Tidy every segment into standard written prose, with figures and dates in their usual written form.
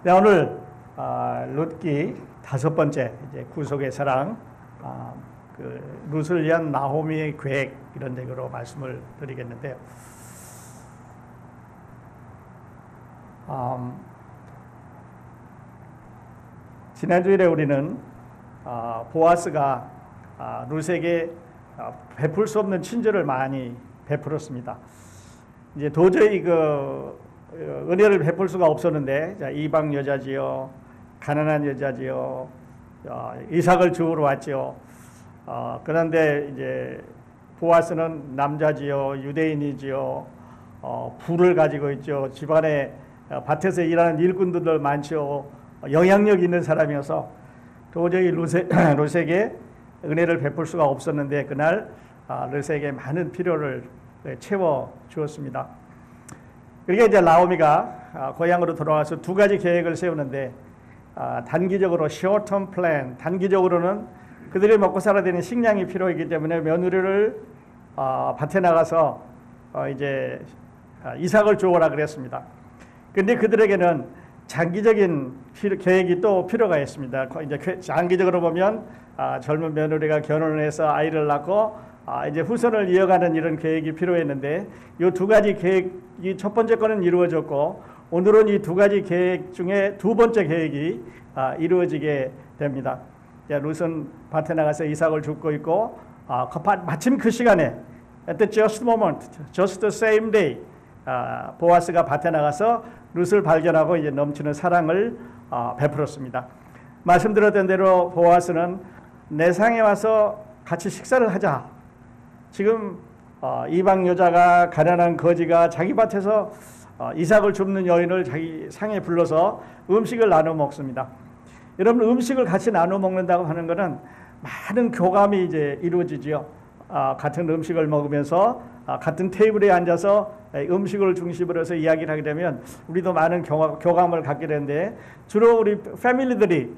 네, 오늘 룻기 5번째 이제 구속의 사랑, 그 룻을 위한 나오미의 계획 이런 내용으로 말씀을 드리겠는데요. 지난주일에 우리는 보아스가 룻에게 베풀 수 없는 친절을 많이 베풀었습니다. 이제 도저히 그 은혜를 베풀 수가 없었는데, 이방 여자지요, 가난한 여자지요, 이삭을 주우러 왔지요. 그런데 이제 보아스는 남자지요, 유대인이지요, 부를 가지고 있죠. 집안에 밭에서 일하는 일꾼들 많죠. 영향력 있는 사람이어서 도저히 룻에게 은혜를 베풀 수가 없었는데, 그날 룻에게 많은 필요를 채워 주었습니다. 그러니까 이제 나오미가 고향으로 돌아와서 2가지 계획을 세우는데, 단기적으로 short term plan, 단기적으로는 그들이 먹고 살아야 되는 식량이 필요하기 때문에 며느리를 밭에 나가서 이제 이삭을 주어라 그랬습니다. 그런데 그들에게는 장기적인 계획이 또 필요가 있습니다. 이제 장기적으로 보면 젊은 며느리가 결혼을 해서 아이를 낳고 이제 후손을 이어가는 이런 계획이 필요했는데, 이 2가지 계획이 첫 번째 거는 이루어졌고, 오늘은 이 2가지 계획 중에 2번째 계획이 이루어지게 됩니다. 룻은 밭에 나가서 이삭을 줍고 있고, 마침 그 시간에 at the just moment, just the same day, 보아스가 밭에 나가서 룻을 발견하고 이제 넘치는 사랑을 베풀었습니다. 말씀드렸던 대로 보아스는 내 상에 와서 같이 식사를 하자. 지금 이방 여자가, 가난한 거지가 자기 밭에서 이삭을 줍는 여인을 자기 상에 불러서 음식을 나눠 먹습니다. 여러분, 음식을 같이 나눠 먹는다고 하는 것은 많은 교감이 이제 이루어지지요. 같은 음식을 먹으면서 같은 테이블에 앉아서 음식을 중심으로 해서 이야기를 하게 되면 우리도 많은 교감을 갖게 되는데, 주로 우리 패밀리들이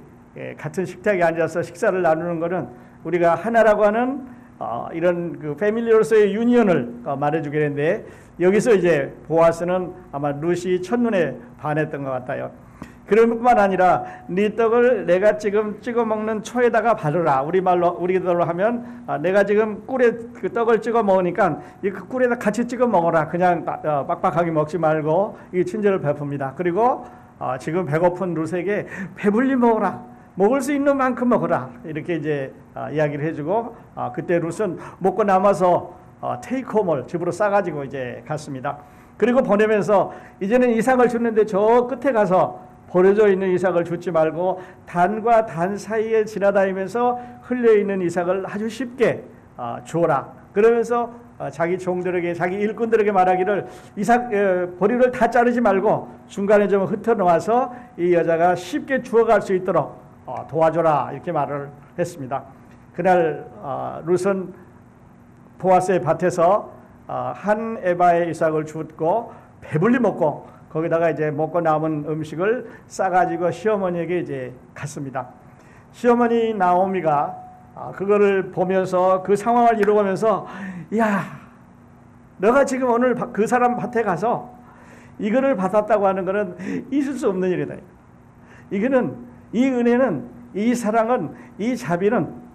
같은 식탁에 앉아서 식사를 나누는 것은 우리가 하나라고 하는 이런 그 패밀리로서의 유니언을 말해주게 되는데, 여기서 이제 보아스는 아마 룻이 첫눈에 반했던 것 같아요. 그런 뿐만 아니라 네 떡을 내가 지금 찍어 먹는 초에다가 바르라. 우리들로 하면 내가 지금 꿀에 그 떡을 찍어 먹으니까 그 꿀에다 같이 찍어 먹어라. 그냥 빡빡하게 먹지 말고 이 친절을 베풉니다. 그리고 지금 배고픈 룻에게 배불리 먹어라. 먹을 수 있는 만큼 먹어라. 이렇게 이제 이야기를 해주고, 그때 룻은 먹고 남아서 테이크홈을 집으로 싸가지고 이제 갔습니다. 그리고 보내면서 이제는 이삭을 줬는데 저 끝에 가서 버려져 있는 이삭을 줍지 말고 단과 단 사이에 지나다니면서 흘려있는 이삭을 아주 쉽게 주어라. 그러면서 자기 종들에게, 자기 일꾼들에게 말하기를 이삭 보리를 다 자르지 말고 중간에 좀 흩어놓아서 이 여자가 쉽게 주워갈 수 있도록 도와줘라. 이렇게 말을 했습니다. 그날 룻은 보아스의 밭에서 한 에바의 이삭을 줍고 배불리 먹고, 거기다가 이제 먹고 남은 음식을 싸가지고 시어머니에게 이제 갔습니다. 시어머니 나오미가 그거를 보면서, 그 상황을 이루면서, 야, 너가 지금 오늘 그 사람 밭에 가서 이거를 받았다고 하는 것은 있을 수 없는 일이다. 이거는, 이 은혜는, 이 사랑은, 이 자비는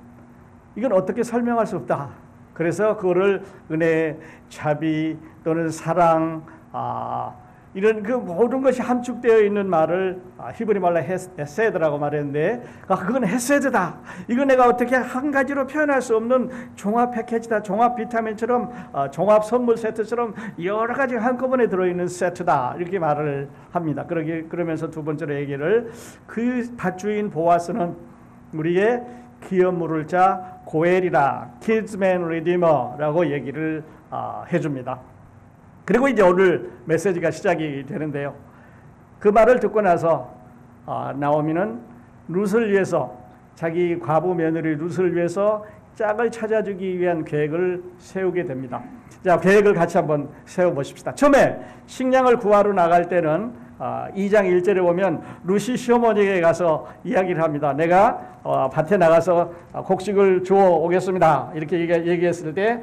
이건 어떻게 설명할 수 없다. 그래서 그거를 은혜, 자비 또는 사랑, 이런 그 모든 것이 함축되어 있는 말을 히브리 말로 헤세드라고 말했는데, 그건 헤세드다. 이거 내가 어떻게 한 가지로 표현할 수 없는 종합 패키지다. 종합 비타민처럼, 종합 선물 세트처럼 여러 가지 한꺼번에 들어있는 세트다. 이렇게 말을 합니다. 그러면서 2번째로 얘기를, 그 밭주인 보아스는 우리의 기업 물을 자 고엘이라, 키즈맨 리디머라고 얘기를 해줍니다. 그리고 이제 오늘 메시지가 시작이 되는데요. 그 말을 듣고 나서 나오미는 룻을 위해서, 자기 과부 며느리 룻을 위해서 짝을 찾아주기 위한 계획을 세우게 됩니다. 자, 계획을 같이 한번 세워보십시다. 처음에 식량을 구하러 나갈 때는 2장 1절에 보면 룻이 시어머니에게 가서 이야기를 합니다. 내가 밭에 나가서 곡식을 주워 오겠습니다. 이렇게 얘기했을 때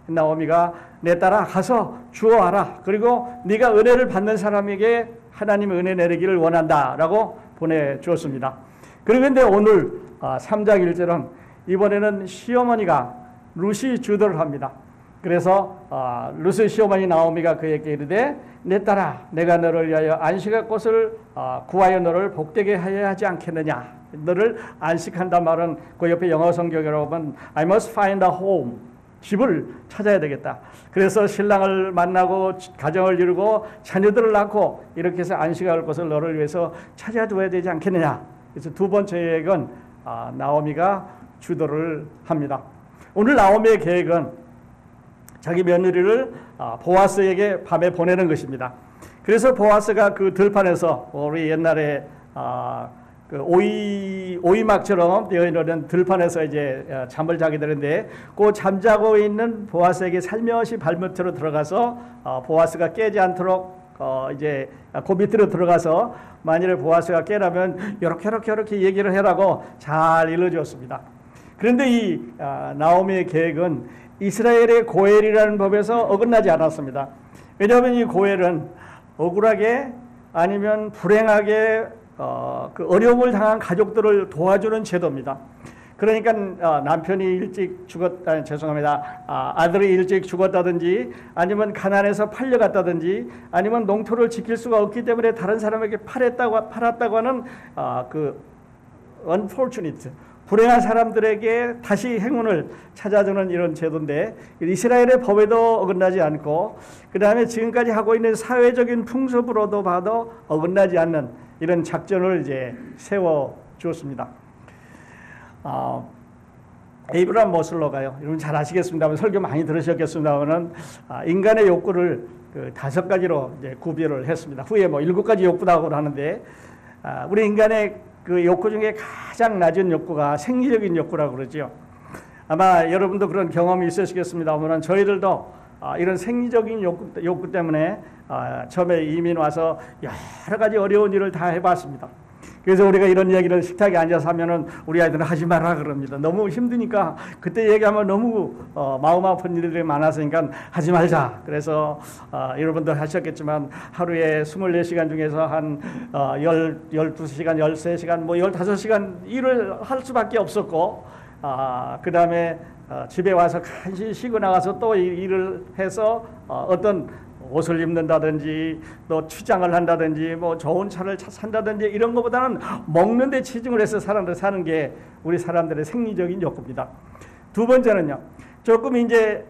나오미가 내 딸아 가서 주워와라. 그리고 네가 은혜를 받는 사람에게 하나님의 은혜 내리기를 원한다라고 보내주었습니다. 그런데 오늘 3장 1절은 이번에는 시어머니가 룻이 주도를 합니다. 그래서 룻의 시어머니 나오미가 그에게 이르되 내 딸아 내가 너를 위하여 안식할 곳을 구하여 너를 복되게 하여야 하지 않겠느냐. 너를 안식한단 말은 그 옆에 영어 성경으로 보면 I must find a home. 집을 찾아야 되겠다. 그래서 신랑을 만나고 가정을 이루고 자녀들을 낳고 이렇게 해서 안식할 곳을 너를 위해서 찾아줘야 되지 않겠느냐. 그래서 두 번째 계획은 나오미가 주도를 합니다. 오늘 나오미의 계획은 자기 며느리를 보아스에게 밤에 보내는 것입니다. 그래서 보아스가 그 들판에서 우리 옛날에 그 오이막처럼 되어 있는 들판에서 이제 잠을 자게 되는데 그 잠자고 있는 보아스에게 살며시 발밑으로 들어가서 보아스가 깨지 않도록 이제 그 밑으로 들어가서 만일에 보아스가 깨라면 이렇게 얘기를 해라고 잘 일러주었습니다. 그런데 이 나오미의 계획은 이스라엘의 고엘이라는 법에서 어긋나지 않았습니다. 왜냐하면 이 고엘은 억울하게 아니면 불행하게 그 어려움을 당한 가족들을 도와주는 제도입니다. 그러니까 남편이 일찍 아들이 일찍 죽었다든지 아니면 가난해서 팔려갔다든지 아니면 농토를 지킬 수가 없기 때문에 다른 사람에게 팔았다고 하는 그 unfortunate 불행한 사람들에게 다시 행운을 찾아주는 이런 제도인데 이스라엘의 법에도 어긋나지 않고 그 다음에 지금까지 하고 있는 사회적인 풍습으로도 봐도 어긋나지 않는 이런 작전을 이제 세워 주었습니다. 에이브람 머슬러가요. 여러분 잘 아시겠습니다만 설교 많이 들으셨겠습니다만은 인간의 욕구를 그 5가지로 이제 구별을 했습니다. 후에 뭐 7가지 욕구라고 하는데 우리 인간의 그 욕구 중에 가장 낮은 욕구가 생리적인 욕구라고 그러죠. 아마 여러분도 그런 경험이 있으시겠습니다만 저희들도 이런 생리적인 욕구 때문에 처음에 이민 와서 여러 가지 어려운 일을 다 해봤습니다. 그래서 우리가 이런 얘기를 식탁에 앉아서 하면은 우리 아이들은 하지 마라 그럽니다. 너무 힘드니까 그때 얘기하면 너무 마음 아픈 일들이 많았으니까 하지 말자. 그래서 여러분들 하셨겠지만 하루에 24시간 중에서 한 12시간, 13시간, 뭐 15시간 일을 할 수밖에 없었고 그 다음에 집에 와서 간신히 쉬고 나가서 또 일을 해서 어떤 옷을 입는다든지 또 취장을 한다든지 뭐 좋은 차를 산다든지 이런 것보다는 먹는 데 치중을 해서 사는 게 우리 사람들의 생리적인 욕구입니다. 두 번째는요. 조금 이제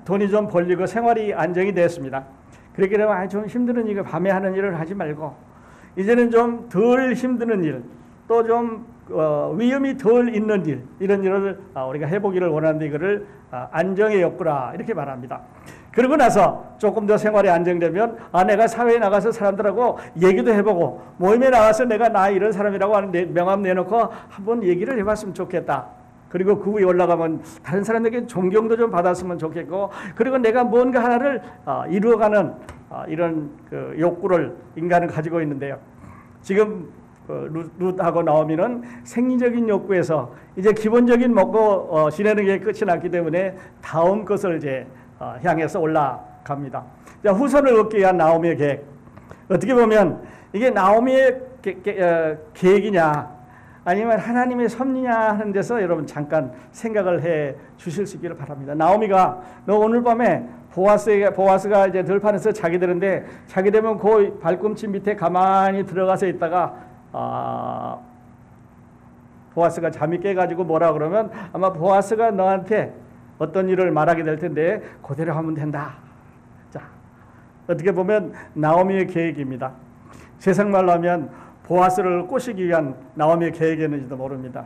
돈이 좀 벌리고 생활이 안정이 됐습니다. 그렇게 되면 좀 힘드는 일, 밤에 하는 일을 하지 말고 이제는 좀 덜 힘드는 일, 또 좀 위험이 덜 있는 일, 이런 일을 우리가 해보기를 원하는데 이거를 안정의 욕구라 이렇게 말합니다. 그러고 나서 조금 더 생활이 안정되면 내가 사회에 나가서 사람들하고 얘기도 해보고 모임에 나가서 내가 나 이런 사람이라고 하는 명함 내놓고 한번 얘기를 해봤으면 좋겠다. 그리고 그 위에 올라가면 다른 사람에게 존경도 좀 받았으면 좋겠고 그리고 내가 뭔가 하나를 이루어가는 이런 그 욕구를 인간은 가지고 있는데요. 지금 룻하고 나오미는 생리적인 욕구에서 이제 기본적인 먹고 지내는 게 끝이 났기 때문에 다음 것을 이제 향해서 올라갑니다. 자, 후손을 얻기 위한 나오미의 계획. 어떻게 보면 이게 나오미의 계획이냐 아니면 하나님의 섭리냐 하는 데서 여러분 잠깐 생각을 해 주실 수 있기를 바랍니다. 나오미가 너 오늘 밤에 보아스가 이제 들판에서 자게 되는데 자게 되면 그 발꿈치 밑에 가만히 들어가서 있다가 보아스가 잠이 깨가지고 뭐라 그러면 아마 보아스가 너한테 어떤 일을 말하게 될 텐데 그대로 하면 된다. 자, 어떻게 보면 나오미의 계획입니다. 세상 말로 하면 보아스를 꼬시기 위한 나오미의 계획이었는지도 모릅니다.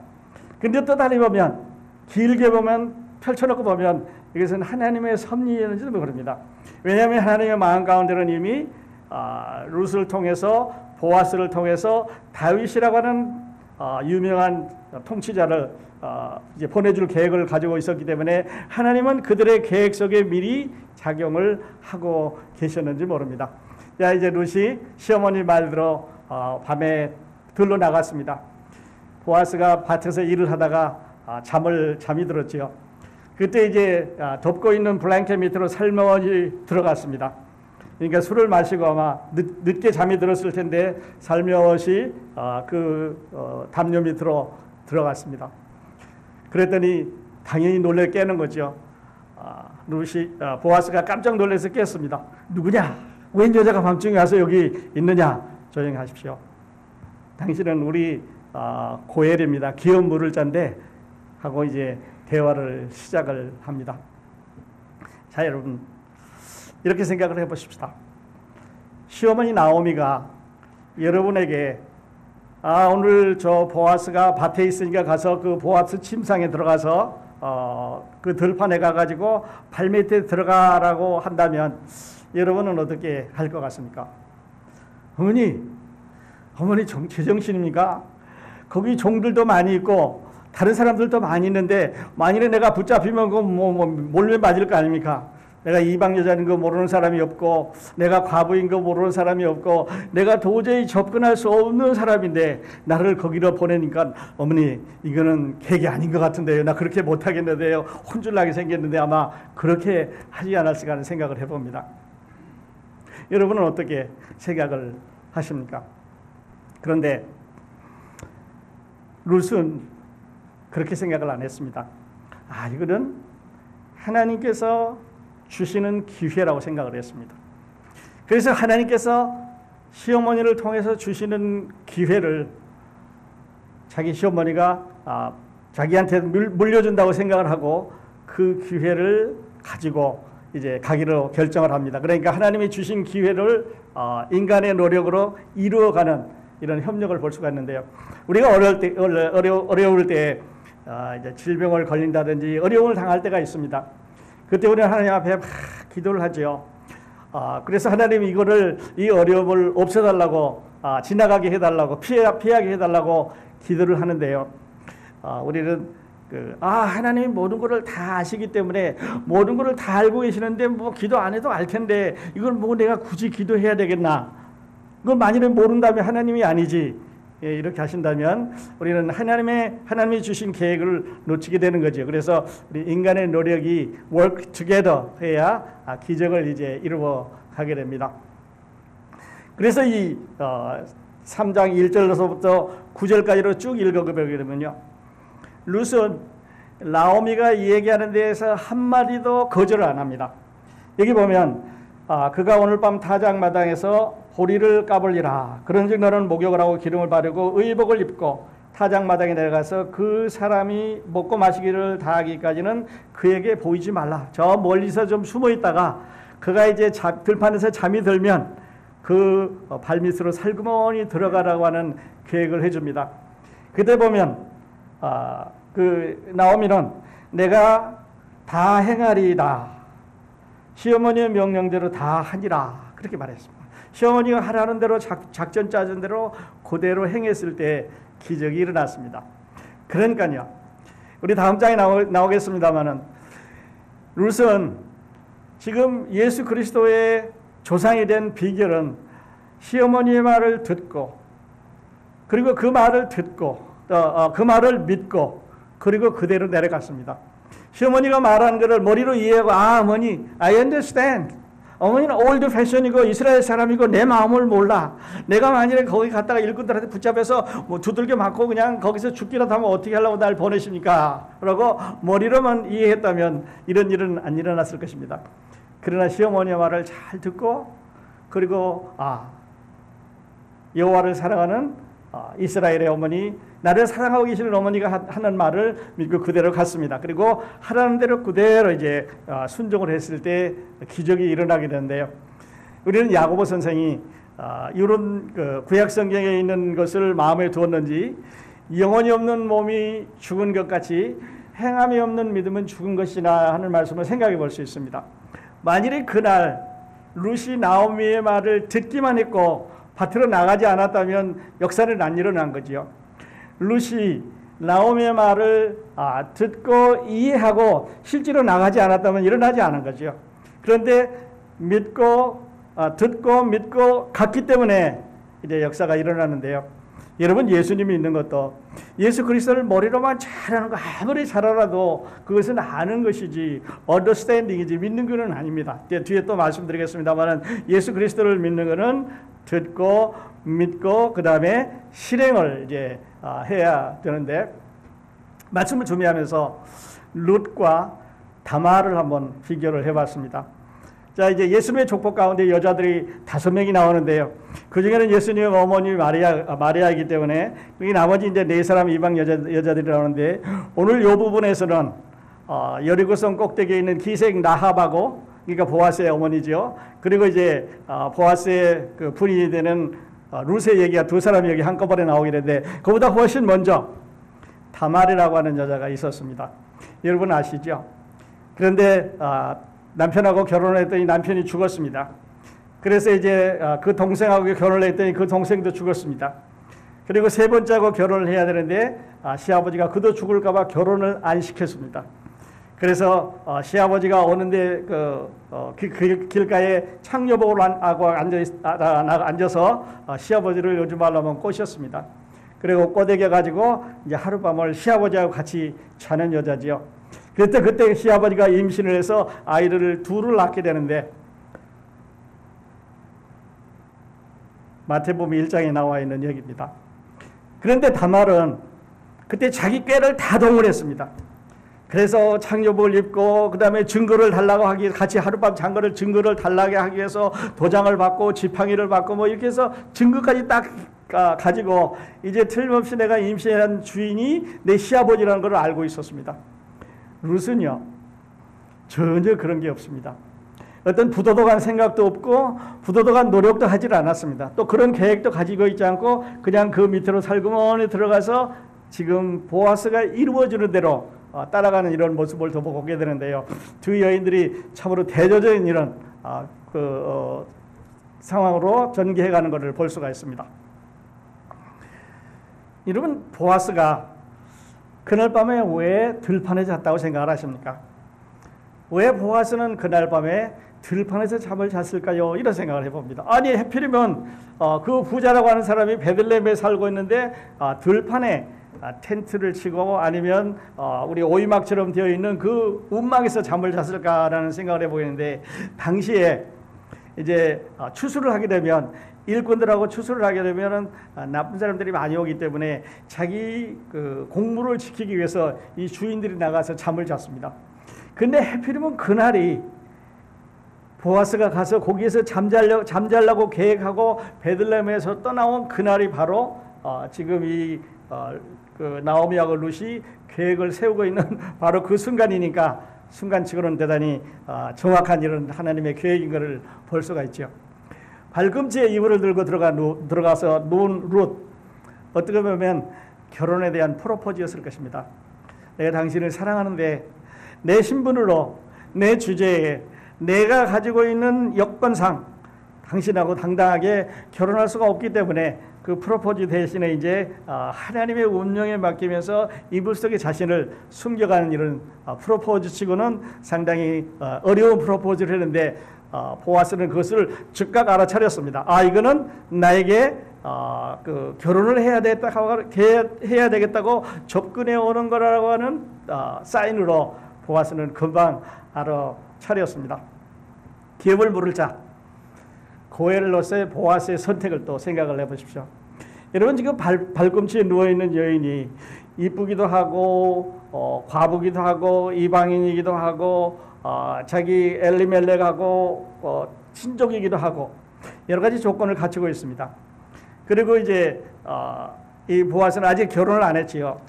근데 또 다시 보면 길게 보면 펼쳐놓고 보면 이것은 하나님의 섭리였는지도 모릅니다. 왜냐하면 하나님의 마음 가운데는 이미 룻을 통해서 보아스를 통해서 다윗이라고 하는 유명한 통치자를 이제 보내줄 계획을 가지고 있었기 때문에 하나님은 그들의 계획 속에 미리 작용을 하고 계셨는지 모릅니다. 자, 이제 룻이 시어머니 말대로 밤에 들러 나갔습니다. 보아스가 밭에서 일을 하다가 잠이 들었지요. 그때 이제 덮고 있는 블랭켓 밑으로 살며시 들어갔습니다. 그러니까 술을 마시고 아마 늦게 잠이 들었을 텐데 살며시 담요 밑으로 들어갔습니다. 그랬더니 당연히 놀래 깨는 거죠. 보아스가 깜짝 놀라서 깼습니다. 누구냐? 웬 여자가 밤중에 와서 여기 있느냐? 조용히 하십시오. 당신은 우리 고엘입니다. 귀여운 물을 잔데 하고 이제 대화를 시작을 합니다. 자, 여러분 이렇게 생각을 해보십시다. 시어머니 나오미가 여러분에게 오늘 저 보아스가 밭에 있으니까 가서 그 보아스 침상에 들어가서 그 들판에 가가지고 발밑에 들어가라고 한다면 여러분은 어떻게 할 것 같습니까? 어머니 제정신입니까? 거기 종들도 많이 있고 다른 사람들도 많이 있는데 만일에 내가 붙잡히면 몰매 맞을 거 아닙니까? 내가 이방 여자인 거 모르는 사람이 없고 내가 과부인 거 모르는 사람이 없고 내가 도저히 접근할 수 없는 사람인데 나를 거기로 보내니까 어머니 이거는 계획이 아닌 것 같은데요. 나 그렇게 못하겠는데요. 혼쭐나게 생겼는데 아마 그렇게 하지 않았을까 하는 생각을 해봅니다. 여러분은 어떻게 생각을 하십니까? 그런데 룻은 그렇게 생각을 안 했습니다. 이거는 하나님께서 주시는 기회라고 생각을 했습니다. 그래서 하나님께서 시어머니를 통해서 주시는 기회를 자기 시어머니가 자기한테 물려준다고 생각을 하고 그 기회를 가지고 이제 가기로 결정을 합니다. 그러니까 하나님이 주신 기회를 인간의 노력으로 이루어가는 이런 협력을 볼 수가 있는데요. 우리가 어려울 때 이제 질병을 걸린다든지 어려움을 당할 때가 있습니다. 그때 우리는 하나님 앞에 막 기도를 하죠. 그래서 하나님이 이 어려움을 없애달라고, 지나가게 해달라고, 피하게 해달라고 기도를 하는데요. 우리는 하나님이 모든 것을 다 아시기 때문에 모든 것을 다 알고 계시는데 기도 안 해도 알 텐데 이걸 내가 굳이 기도해야 되겠나? 그걸 만일에 모른다면 하나님이 아니지. 이렇게 하신다면 우리는 하나님이 주신 계획을 놓치게 되는 거죠. 그래서 우리 인간의 노력이 work together 해야 기적을 이제 이루어 가게 됩니다. 그래서 이 3장 1절로서부터 9절까지로 쭉 읽어보게 되면요. 룻은 나오미가 얘기하는 데에서 한마디도 거절을 안 합니다. 여기 보면 그가 오늘 밤 타작마당에서 보리를 까불리라. 그런즉 너는 목욕을 하고 기름을 바르고 의복을 입고 타작마당에 내려가서 그 사람이 먹고 마시기를 다하기까지는 그에게 보이지 말라. 저 멀리서 좀 숨어 있다가 그가 이제 들판에서 잠이 들면 그 발밑으로 살그머니 들어가라고 하는 계획을 해줍니다. 그때 보면 그 나오미는 내가 다 행하리이다. 시어머니의 명령대로 다 하니라. 그렇게 말했습니다. 시어머니가 하라는 대로 작전 짜준 대로 그대로 행했을 때 기적이 일어났습니다. 그러니까요. 우리 다음 장에 나오겠습니다만은 룻은 지금 예수 그리스도의 조상이 된 비결은 시어머니의 말을 듣고 그리고 그 말을 듣고 그 말을 믿고 그리고 그대로 내려갔습니다. 시어머니가 말하는 것을 머리로 이해하고 어머니 I understand. 어머니는 올드 패션이고 이스라엘 사람이고 내 마음을 몰라. 내가 만일에 거기 갔다가 일꾼들한테 붙잡혀서 두들겨 맞고 그냥 거기서 죽기라도 하면 어떻게 하려고 날 보내십니까? 라고 머리로만 이해했다면 이런 일은 안 일어났을 것입니다. 그러나 시어머니의 말을 잘 듣고 그리고 여호와를 사랑하는 이스라엘의 어머니, 나를 사랑하고 계시는 어머니가 하는 말을 믿고 그대로 갔습니다. 그리고 하라는 대로 그대로 이제 순종을 했을 때 기적이 일어나게 되는데요. 우리는 야고보 선생이 이런 구약 성경에 있는 것을 마음에 두었는지 영혼이 없는 몸이 죽은 것 같이 행함이 없는 믿음은 죽은 것이나 하는 말씀을 생각해 볼 수 있습니다. 만일에 그날 룻이 나오미의 말을 듣기만 했고 밭으로 나가지 않았다면 역사는 안 일어난 거지요. 룻이 나오미의 말을 듣고 이해하고 실제로 나가지 않았다면 일어나지 않은 거죠. 그런데 듣고 믿고 갔기 때문에 이제 역사가 일어나는데요. 여러분 예수님이 있는 것도 예수 그리스도를 머리로만 잘하는 거 아무리 잘 알아도 그것은 아는 것이지 understanding이지 믿는 것은 아닙니다. 뒤에 또 말씀드리겠습니다만 예수 그리스도를 믿는 것은 듣고 믿고 그 다음에 실행을 이제 해야 되는데 말씀을 준비하면서 룻과 다말을 한번 비교를 해봤습니다. 자, 이제 예수님의 족보 가운데 여자들이 5명이 나오는데요. 그 중에는 예수님 어머니 마리아이기 때문에 이 나머지 이제 4사람 이방 여자들이 나오는데 오늘 이 부분에서는 여리고성 꼭대기에 있는 기생 라합하고 그러니까 보아스의 어머니죠. 그리고 이제 보아스의 그 부인이 되는 룻의 얘기가 2사람 여기 한꺼번에 나오게 되는데 그보다 훨씬 먼저 다말이라고 하는 여자가 있었습니다. 여러분 아시죠? 그런데 남편하고 결혼을 했더니 남편이 죽었습니다. 그래서 이제 그 동생하고 결혼을 했더니 그 동생도 죽었습니다. 그리고 3번째하고 결혼을 해야 되는데 시아버지가 그도 죽을까 봐 결혼을 안 시켰습니다. 그래서 시아버지가 오는데 길가에 창녀복을 하고 앉아서 시아버지를 요즘 말로 하면 꼬셨습니다. 그리고 꼬대겨 가지고 이제 하룻밤을 시아버지하고 같이 자는 여자지요. 그때 시아버지가 임신을 해서 아이를 2를 낳게 되는데 마태복음 1장에 나와 있는 얘기입니다. 그런데 다말은 그때 자기 꾀를 다 동원했습니다. 그래서 창녀복을 입고 그 다음에 증거를 달라고 하기 같이 하룻밤 잔 거를 증거를 달라게 하기 위해서 도장을 받고 지팡이를 받고 뭐 이렇게 해서 증거까지 딱 가지고 이제 틀림없이 내가 임신한 주인이 내 시아버지라는 걸 알고 있었습니다. 룻은요 전혀 그런 게 없습니다. 어떤 부도덕한 생각도 없고 부도덕한 노력도 하질 않았습니다. 또 그런 계획도 가지고 있지 않고 그냥 그 밑으로 살그머니 들어가서 지금 보아스가 이루어지는 대로 따라가는 이런 모습을 보게 되는데요. 두 여인들이 참으로 대조적인 이런 상황으로 전개해가는 것을 볼 수가 있습니다. 여러분 보아스가 그날 밤에 왜 들판에 잤다고 생각을 하십니까? 왜 보아스는 그날 밤에 들판에서 잠을 잤을까요? 이런 생각을 해봅니다. 아니 하필이면 그 부자라고 하는 사람이 베들레헴에 살고 있는데 들판에 텐트를 치고 아니면 우리 오이막처럼 되어 있는 그 움막에서 잠을 잤을까라는 생각을 해보겠는데 당시에 이제 추수를 하게 되면 일꾼들하고 추수를 하게 되면은 나쁜 사람들이 많이 오기 때문에 자기 그 공물을 지키기 위해서 이 주인들이 나가서 잠을 잤습니다. 근데 하필이면 그날이 보아스가 가서 거기에서 잠자려고 계획하고 베들레헴에서 떠나온 그날이 바로 지금 이 그 나오미하고 룻이 계획을 세우고 있는 바로 그 순간이니까 순간치고는 대단히 정확한 이런 하나님의 계획인 것을 볼 수가 있죠. 발꿈치에 이불을 들고 들어가서 누운 룻, 어떻게 보면 결혼에 대한 프로포즈였을 것입니다. 내가 당신을 사랑하는데 내 신분으로 내 주제에 내가 가지고 있는 여건상 당신하고 당당하게 결혼할 수가 없기 때문에 그 프로포즈 대신에 이제 하나님의 운명에 맡기면서 이불 속에 자신을 숨겨가는 이런 프로포즈 치고는 상당히 어려운 프로포즈를 했는데 보아스는 그것을 즉각 알아차렸습니다. 이거는 나에게 그 결혼을 해야 되겠다고 접근해 오는 거라고 하는 사인으로 보아스는 금방 알아차렸습니다. 기업을 물을 자 고엘로서의 보아스의 선택을 또 생각을 해보십시오. 여러분 지금 발꿈치에 누워있는 여인이 이쁘기도 하고 과부기도 하고 이방인이기도 하고 자기 엘리멜렉하고 친족이기도 하고 여러 가지 조건을 갖추고 있습니다. 그리고 이제 이 보아스는 아직 결혼을 안 했지요.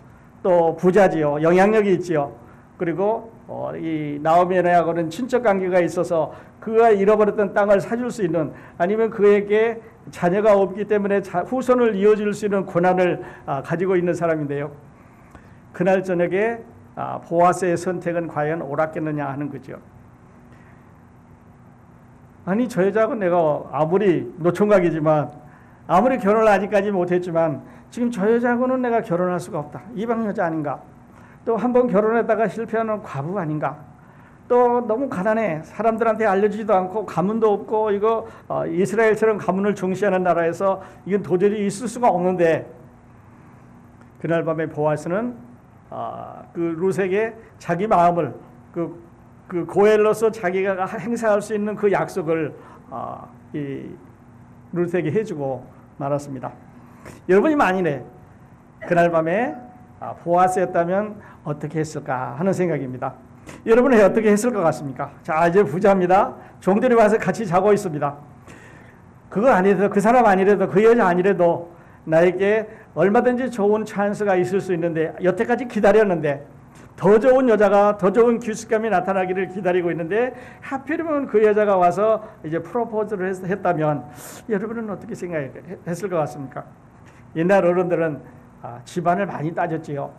또 부자지요. 영향력이 있지요. 그리고 이 나오미하고는 친척 관계가 있어서 그가 잃어버렸던 땅을 사줄 수 있는 아니면 그에게 자녀가 없기 때문에 후손을 이어줄 수 있는 권한을 가지고 있는 사람인데요. 그날 저녁에 보아스의 선택은 과연 옳았겠느냐 하는 거죠. 아니 저 여자하고 내가 아무리 노총각이지만 아무리 결혼을 아직까지 못했지만 지금 저 여자하고는 내가 결혼할 수가 없다. 이방 여자 아닌가? 또 한 번 결혼했다가 실패하는 과부 아닌가? 또 너무 가난해. 사람들한테 알려지지도 않고 가문도 없고 이거 이스라엘처럼 가문을 중시하는 나라에서 이건 도저히 있을 수가 없는데 그날 밤에 보아스는 그 룻에게 자기 마음을 그 고엘로서 자기가 행사할 수 있는 그 약속을 이 룻에게 해주고 말았습니다. 여러분이 만일에 그날 밤에 보아스였다면 어떻게 했을까 하는 생각입니다. 여러분은 어떻게 했을 것 같습니까? 자, 이제 부자입니다. 종들이 와서 같이 자고 있습니다. 그거 아니래도, 그 사람 아니래도, 그 여자 아니래도 나에게 얼마든지 좋은 찬스가 있을 수 있는데, 여태까지 기다렸는데 더 좋은 여자가, 더 좋은 규식감이 나타나기를 기다리고 있는데 하필이면 그 여자가 와서 이제 프로포즈를 했다면 여러분은 어떻게 생각했을 것 같습니까? 옛날 어른들은 집안을 많이 따졌지요.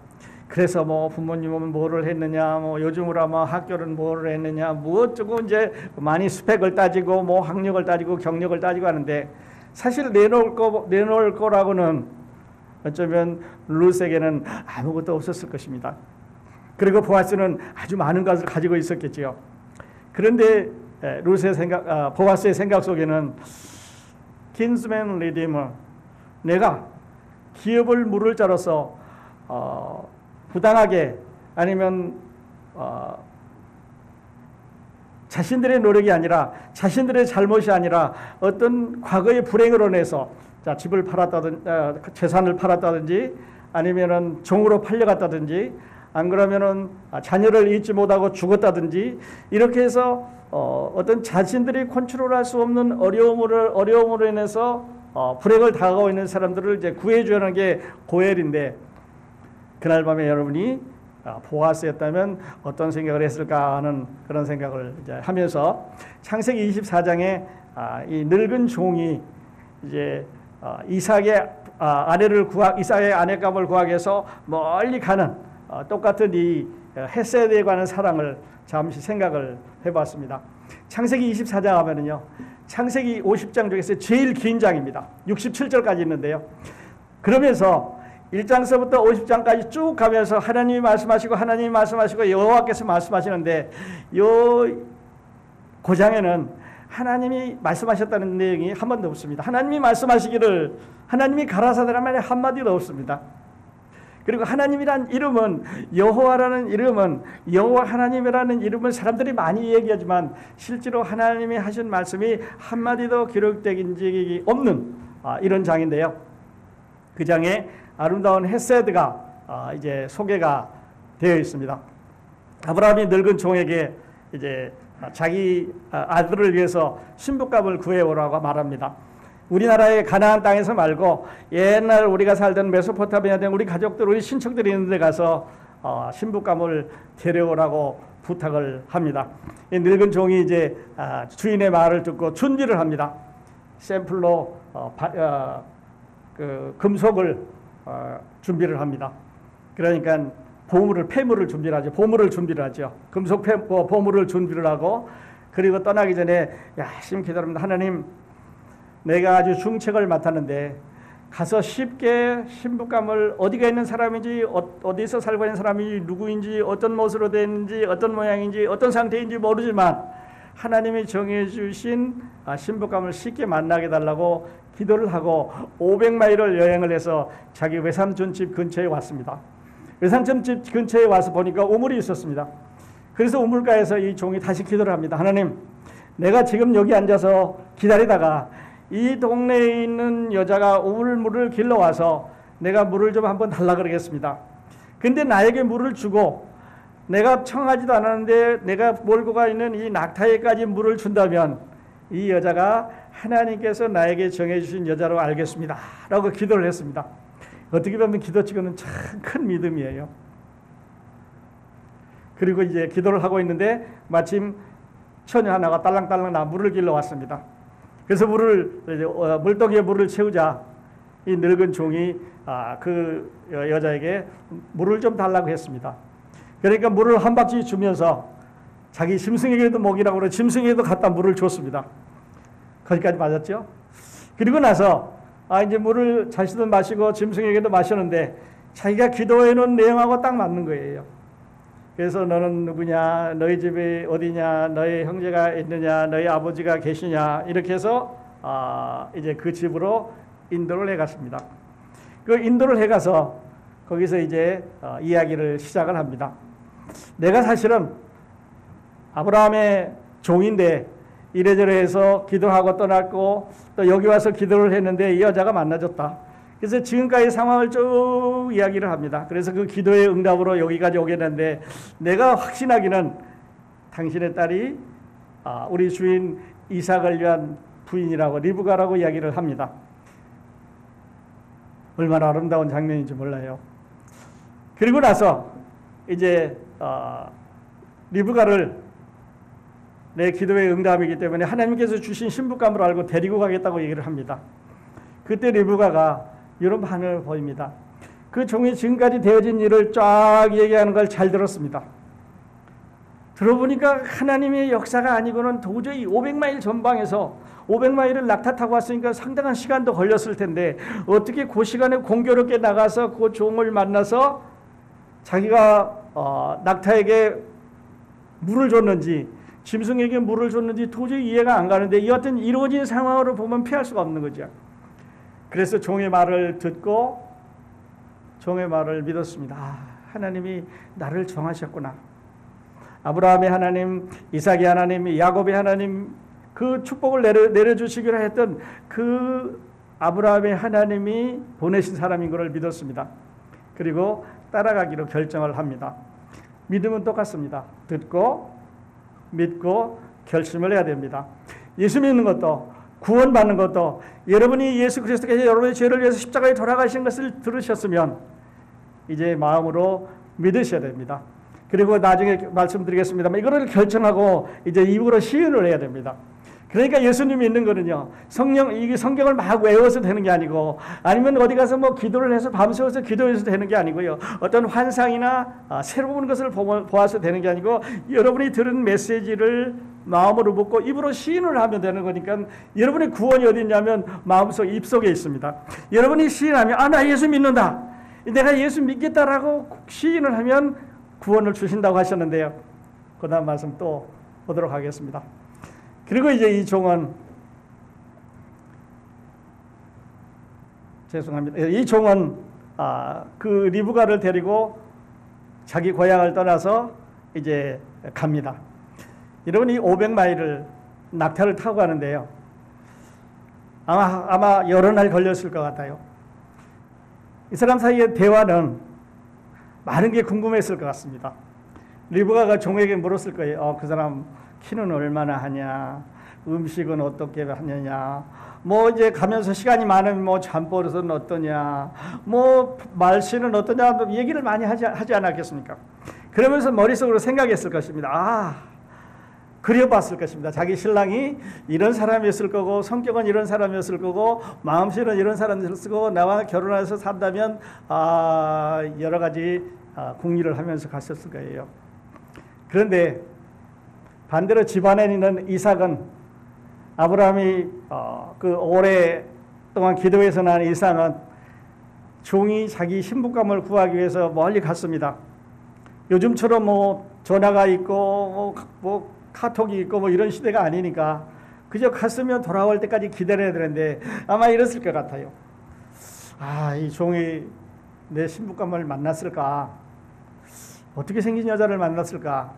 그래서 뭐 부모님은 뭐를 했느냐, 뭐 요즘으로 뭐 학교는 뭐를 했느냐, 뭐 어쩌고 이제 많이 스펙을 따지고 뭐 학력을 따지고 경력을 따지고 하는데, 사실 내놓을 거라고는 어쩌면 룻에게는 아무것도 없었을 것입니다. 그리고 보아스는 아주 많은 것을 가지고 있었겠지요. 그런데 룻의 생각, 보아스의 생각 속에는 kinsman redeemer, 내가 기업을 물을 자로서 부당하게 아니면 자신들의 노력이 아니라, 자신들의 잘못이 아니라 어떤 과거의 불행으로 인해서 집을 팔았다든지, 재산을 팔았다든지, 아니면은 종으로 팔려갔다든지, 안 그러면은 자녀를 잊지 못하고 죽었다든지, 이렇게 해서 어떤 자신들이 컨트롤할 수 없는 어려움으로 인해서 불행을 당하고 있는 사람들을 이제 구해주는 게 고엘인데, 그날 밤에 여러분이 보아스였다면 어떤 생각을 했을까 하는 그런 생각을 이제 하면서, 창세기 24장에 이 늙은 종이 이제 이삭의 아내감을 구하기 위해서 멀리 가는 똑같은 이 헤세드에 관한 사랑을 잠시 생각을 해봤습니다. 창세기 24장 하면은요, 창세기 50장 중에서 제일 긴 장입니다. 67절까지 있는데요. 그러면서 1장서부터 50장까지 쭉 가면서 하나님이 말씀하시고 여호와께서 말씀하시는데, 그 장에는 하나님이 말씀하셨다는 내용이 한 번도 없습니다. 하나님이 말씀하시기를, 하나님이 가라사대란 말이 한마디도 없습니다. 그리고 하나님이란 이름은, 여호와라는 이름은, 여호와 하나님이라는 이름은 사람들이 많이 얘기하지만 실제로 하나님이 하신 말씀이 한마디도 기록된 적이 없는 이런 장인데요. 그 장에 아름다운 헤세드가 이제 소개가 되어 있습니다. 아브라함이 늙은 종에게 이제 자기 아들을 위해서 신부감을 구해오라고 말합니다. 우리나라의 가나안 땅에서 말고 옛날 우리가 살던 메소포타미아 등 우리 가족들, 우리 친척들이 있는 데 가서 신부감을 데려오라고 부탁을 합니다. 이 늙은 종이 이제 주인의 말을 듣고 준비를 합니다. 샘플로 그 금속을 준비를 합니다. 그러니까 폐물을 준비를 하죠. 보물을 준비를 하죠. 금속 보물을 준비를 하고, 그리고 떠나기 전에 열심히 기도합니다. 하나님, 내가 아주 중책을 맡았는데 가서 쉽게 신부감을, 어디가 있는 사람인지, 어디서 살고 있는 사람인지, 누구인지, 어떤 모습으로 되는지, 어떤 모양인지, 어떤 상태인지 모르지만 하나님이 정해주신 신부감을 쉽게 만나게 달라고 기도를 하고 500마일을 여행을 해서 자기 외삼촌 집 근처에 왔습니다. 외삼촌 집 근처에 와서 보니까 우물이 있었습니다. 그래서 우물가에서 이 종이 다시 기도를 합니다. 하나님, 내가 지금 여기 앉아서 기다리다가 이 동네에 있는 여자가 우물물을 길러와서 내가 물을 좀 한번 달라 그러겠습니다. 근데 나에게 물을 주고 내가 청하지도 않았는데 내가 몰고 가 있는 이 낙타에까지 물을 준다면 이 여자가 하나님께서 나에게 정해주신 여자로 알겠습니다 라고 기도를 했습니다. 어떻게 보면 기도치고는 참 큰 믿음이에요. 그리고 이제 기도를 하고 있는데 마침 처녀 하나가 딸랑딸랑 물을 길러 왔습니다. 그래서 물동이에 물을 채우자 이 늙은 종이 그 여자에게 물을 좀 달라고 했습니다. 그러니까 물을 한 박지 주면서 자기 짐승에게도 먹이라고 그래 짐승에게도 갖다 물을 줬습니다. 거기까지 맞았죠? 그리고 나서 이제 물을 자신도 마시고 짐승에게도 마셨는데 자기가 기도해 놓은 내용하고 딱 맞는 거예요. 그래서 너는 누구냐, 너희 집이 어디냐, 너희 형제가 있느냐, 너희 아버지가 계시냐, 이렇게 해서 이제 그 집으로 인도를 해갔습니다. 그 인도를 해가서 거기서 이제 이야기를 시작을 합니다. 내가 사실은 아브라함의 종인데 이래저래 해서 기도하고 떠났고 또 여기 와서 기도를 했는데 이 여자가 만나줬다. 그래서 지금까지 상황을 쭉 이야기를 합니다. 그래서 그 기도의 응답으로 여기까지 오게 됐는데 내가 확신하기는 당신의 딸이 우리 주인 이삭을 위한 부인이라고 리브가라고 이야기를 합니다. 얼마나 아름다운 장면인지 몰라요. 그리고 나서 이제 리브가를 내 기도의 응답이기 때문에 하나님께서 주신 신부감으로 알고 데리고 가겠다고 얘기를 합니다. 그때 리브가가 이런 반응을 보입니다. 그 종이 지금까지 되어진 일을 쫙 얘기하는 걸 잘 들었습니다. 들어보니까 하나님의 역사가 아니고는 도저히 500마일 전방에서 500마일을 낙타 타고 왔으니까 상당한 시간도 걸렸을 텐데 어떻게 그 시간에 공교롭게 나가서 그 종을 만나서 자기가 낙타에게 물을 줬는지 짐승에게 물을 줬는지 도저히 이해가 안 가는데 여하튼 이루어진 상황으로 보면 피할 수가 없는 거죠. 그래서 종의 말을 듣고 종의 말을 믿었습니다. 하나님이 나를 정하셨구나. 아브라함의 하나님, 이삭의 하나님, 야곱의 하나님, 그 축복을 내려주시기로 했던 그 아브라함의 하나님이 보내신 사람인 것을 믿었습니다. 그리고 따라가기로 결정을 합니다. 믿음은 똑같습니다. 듣고 믿고 결심을 해야 됩니다. 예수 믿는 것도 구원받는 것도 여러분이 예수 그리스도께서 여러분의 죄를 위해서 십자가에 돌아가신 것을 들으셨으면 이제 마음으로 믿으셔야 됩니다. 그리고 나중에 말씀드리겠습니다만 이거를 결정하고 이제 입으로 시인을 해야 됩니다. 그러니까 예수님이 있는 거는요, 이게 성경을 막 외워서 되는 게 아니고, 아니면 어디 가서 뭐 기도를 해서 밤새워서 기도해서 되는 게 아니고요, 어떤 환상이나 새로운 것을 보아서 되는 게 아니고, 여러분이 들은 메시지를 마음으로 묻고 입으로 시인을 하면 되는 거니까, 여러분의 구원이 어디 있냐면 마음속 입속에 있습니다. 여러분이 시인하면 나 예수 믿는다, 내가 예수 믿겠다라고 시인을 하면 구원을 주신다고 하셨는데요. 그 다음 말씀 또 보도록 하겠습니다. 그리고 이제 이 종은 이 종은 그 리브가를 데리고 자기 고향을 떠나서 이제 갑니다. 여러분 이 500마일을 낙타를 타고 가는데요. 아마 여러 날 걸렸을 것 같아요. 이 사람 사이의 대화는 많은 게 궁금했을 것 같습니다. 리브가가 종에게 물었을 거예요. 그 사람 키는 얼마나 하냐, 음식은 어떻게 하느냐, 뭐 이제 가면서 시간이 많으면 뭐 잠버릇은 어떠냐, 뭐 말씨는 어떠냐, 얘기를 많이 하지 않았겠습니까? 그러면서 머릿속으로 생각했을 것입니다. 그려봤을 것입니다. 자기 신랑이 이런 사람이었을 거고, 성격은 이런 사람이었을 거고, 마음씨는 이런 사람이었을 거고, 나와 결혼해서 산다면 여러 가지 궁리를 하면서 갔었을 거예요. 그런데 반대로 집안에 있는 이삭은, 아브라함이 그 오랫동안 기도해서 난 이삭은 종이 자기 신부감을 구하기 위해서 멀리 갔습니다. 요즘처럼 뭐 전화가 있고 뭐 카톡이 있고 뭐 이런 시대가 아니니까 그저 갔으면 돌아올 때까지 기다려야 되는데 아마 이랬을 것 같아요. 이 종이 내 신부감을 만났을까? 어떻게 생긴 여자를 만났을까?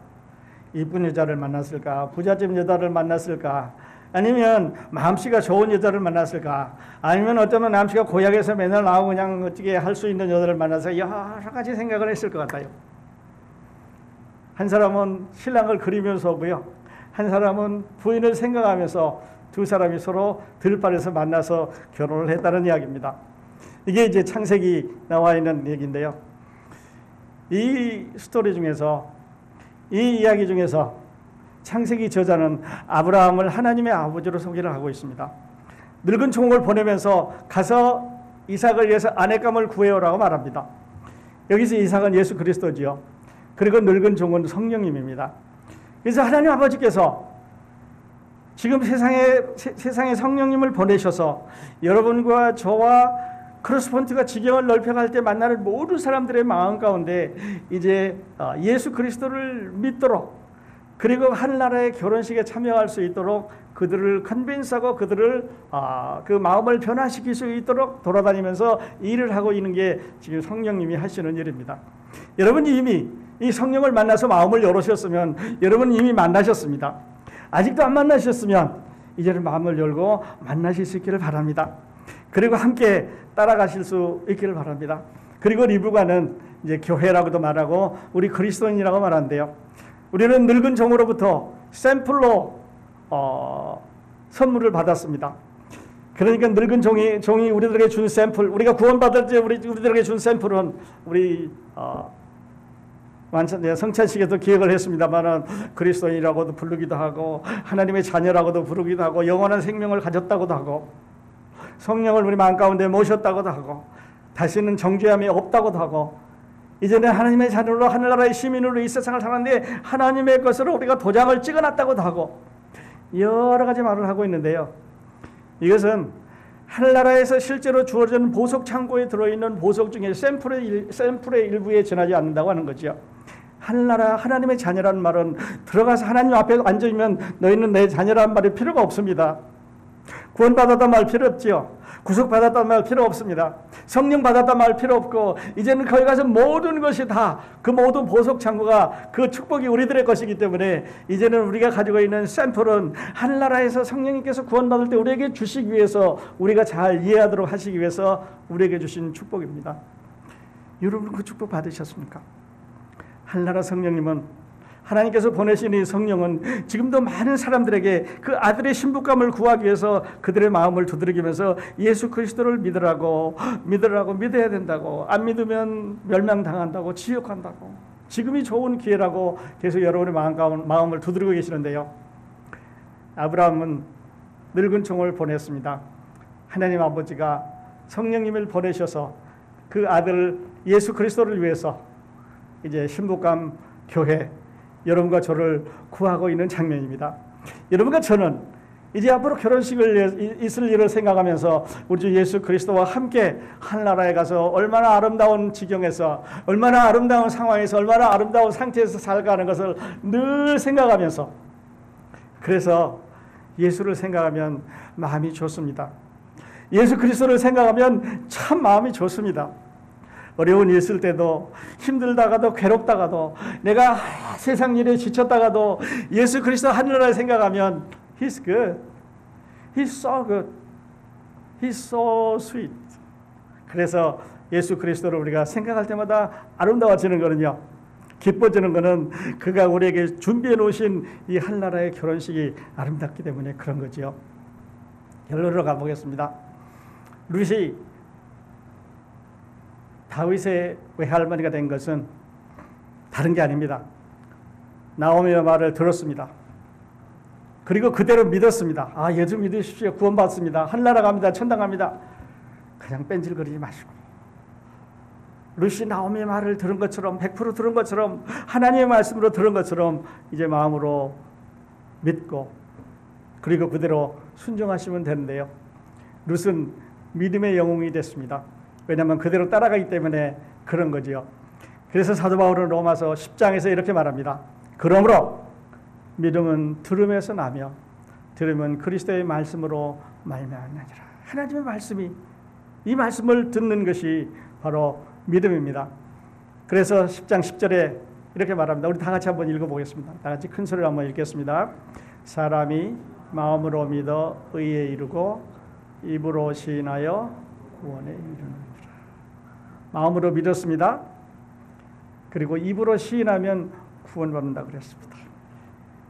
이쁜 여자를 만났을까? 부잣집 여자를 만났을까? 아니면 마음씨가 좋은 여자를 만났을까? 아니면 어쩌면 마음씨가 고향에서 맨날 나오고 그냥 어떻게 할 수 있는 여자를 만나서 여러 가지 생각을 했을 것 같아요. 한 사람은 신랑을 그리면서고요, 한 사람은 부인을 생각하면서 두 사람이 서로 들판에서 만나서 결혼을 했다는 이야기입니다. 이게 이제 창세기 나와 있는 얘기인데요. 이 스토리 중에서, 이 이야기 중에서 창세기 저자는 아브라함을 하나님의 아버지로 소개를 하고 있습니다. 늙은 총을 보내면서 가서 이삭을 위해서 아내감을 구해오라고 말합니다. 여기서 이삭은 예수 그리스도지요. 그리고 늙은 종은 성령님입니다. 그래서 하나님 아버지께서 지금 세상에 성령님을 보내셔서 여러분과 저와 크로스폰트가 지경을 넓혀갈 때 만나는 모든 사람들의 마음 가운데 이제 예수 그리스도를 믿도록, 그리고 하늘나라의 결혼식에 참여할 수 있도록 그들을 컨빈스하고 그들을 그 마음을 변화시킬 수 있도록 돌아다니면서 일을 하고 있는 게 지금 성령님이 하시는 일입니다. 여러분이 이미 이 성령을 만나서 마음을 열으셨으면 여러분은 이미 만나셨습니다. 아직도 안 만나셨으면 이제는 마음을 열고 만나실 수 있기를 바랍니다. 그리고 함께 따라가실 수 있기를 바랍니다. 그리고 리브가는 이제 교회라고도 말하고 우리 그리스도인이라고 말한대요. 우리는 늙은 종으로부터 샘플로 선물을 받았습니다. 그러니까 늙은 종이 우리들에게 준 샘플, 우리가 구원받을 때 우리들에게 준 샘플은 우리 성찬식에도 기억을 했습니다만은 그리스도인이라고도 부르기도 하고 하나님의 자녀라고도 부르기도 하고 영원한 생명을 가졌다고도 하고 성령을 우리 마음 가운데 모셨다고도 하고 다시는 정죄함이 없다고도 하고 이제는 하나님의 자녀로 하늘나라의 시민으로 이 세상을 사는데 하나님의 것으로 우리가 도장을 찍어놨다고도 하고 여러 가지 말을 하고 있는데요. 이것은 하늘나라에서 실제로 주어진 보석 창고에 들어있는 보석 중에 샘플의 일부에 지나지 않는다고 하는 거죠. 하늘나라 하나님의 자녀라는 말은 들어가서 하나님 앞에 앉으면 너희는 내 자녀라는 말이 필요가 없습니다. 구원받았단 말 필요 없죠. 구속받았단 말 필요 없습니다. 성령 받았단 말 필요 없고 이제는 거기 가서 모든 것이 다 그 모든 보석 창고가 그 축복이 우리들의 것이기 때문에 이제는 우리가 가지고 있는 샘플은 하늘나라에서 성령님께서 구원받을 때 우리에게 주시기 위해서 우리가 잘 이해하도록 하시기 위해서 우리에게 주신 축복입니다. 여러분 그 축복 받으셨습니까? 하늘나라 성령님은 하나님께서 보내신 이 성령은 지금도 많은 사람들에게 그 아들의 신부감을 구하기 위해서 그들의 마음을 두드리면서 예수 그리스도를 믿어야 된다고, 안 믿으면 멸망당한다고, 지옥 간다고, 지금이 좋은 기회라고 계속 여러분의 마음을 두드리고 계시는데요. 아브라함은 늙은 종을 보냈습니다. 하나님 아버지가 성령님을 보내셔서 그 아들 예수 그리스도를 위해서 이제 신부감 교회 여러분과 저를 구하고 있는 장면입니다. 여러분과 저는 이제 앞으로 결혼식을 있을 일을 생각하면서 우리 주 예수 그리스도와 함께 하늘나라에 가서 얼마나 아름다운 지경에서 얼마나 아름다운 상황에서 얼마나 아름다운 상태에서 살아가는 것을 늘 생각하면서 그래서 예수를 생각하면 마음이 좋습니다. 예수 그리스도를 생각하면 참 마음이 좋습니다. 어려운 일 있을 때도 힘들다가도 괴롭다가도 내가 세상 일에 지쳤다가도 예수 그리스도 하늘나라를 생각하면 He's good. He's so good. He's so sweet. 그래서 예수 그리스도를 우리가 생각할 때마다 아름다워지는 거는요. 기뻐지는 것은 그가 우리에게 준비해 놓으신 이 하늘나라의 결혼식이 아름답기 때문에 그런 거죠. 결론으로 가보겠습니다. 룻이 다윗의 외할머니가 된 것은 다른 게 아닙니다. 나오미의 말을 들었습니다. 그리고 그대로 믿었습니다. 예수 믿으십시오. 구원받습니다. 하늘나라 갑니다. 천당 갑니다. 그냥 뺀질거리지 마시고 룻이 나오미의 말을 들은 것처럼 100% 들은 것처럼 하나님의 말씀으로 들은 것처럼 이제 마음으로 믿고 그리고 그대로 순종하시면 되는데요. 룻은 믿음의 영웅이 됐습니다. 왜냐하면 그대로 따라가기 때문에 그런 거지요. 그래서 사도 바울은 로마서 10장에서 이렇게 말합니다. 그러므로 믿음은 들음에서 나며 들음은 그리스도의 말씀으로 말미암느니라. 하나님의 말씀이 이 말씀을 듣는 것이 바로 믿음입니다. 그래서 10장 10절에 이렇게 말합니다. 우리 다 같이 한번 읽어보겠습니다. 다 같이 큰 소리로 한번 읽겠습니다. 사람이 마음으로 믿어 의에 이르고 입으로 시인하여 구원에 이르느니라. 마음으로 믿었습니다. 그리고 입으로 시인하면 구원받는다 그랬습니다.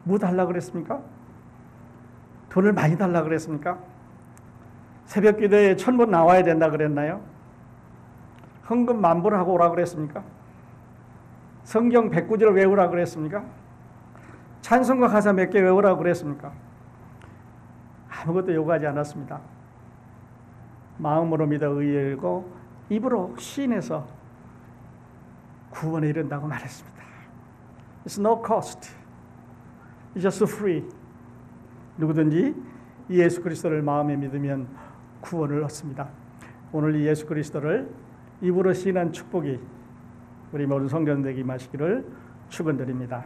뭐 달라 그랬습니까? 돈을 많이 달라 그랬습니까? 새벽 기도에 1000번 나와야 된다 그랬나요? 헌금 10,000불 하고 오라 그랬습니까? 성경 100구절을 외우라 그랬습니까? 찬송가 가사 몇 개 외우라 그랬습니까? 아무것도 요구하지 않았습니다. 마음으로 믿어 의에 이르고 입으로 시인해서 구원에 이른다고 말했습니다. It's no cost. It's just free. 누구든지 이 예수 그리스도를 마음에 믿으면 구원을 얻습니다. 오늘 이 예수 그리스도를 입으로 시인한 축복이 우리 모든 성도들에게 임하시기를 축원드립니다.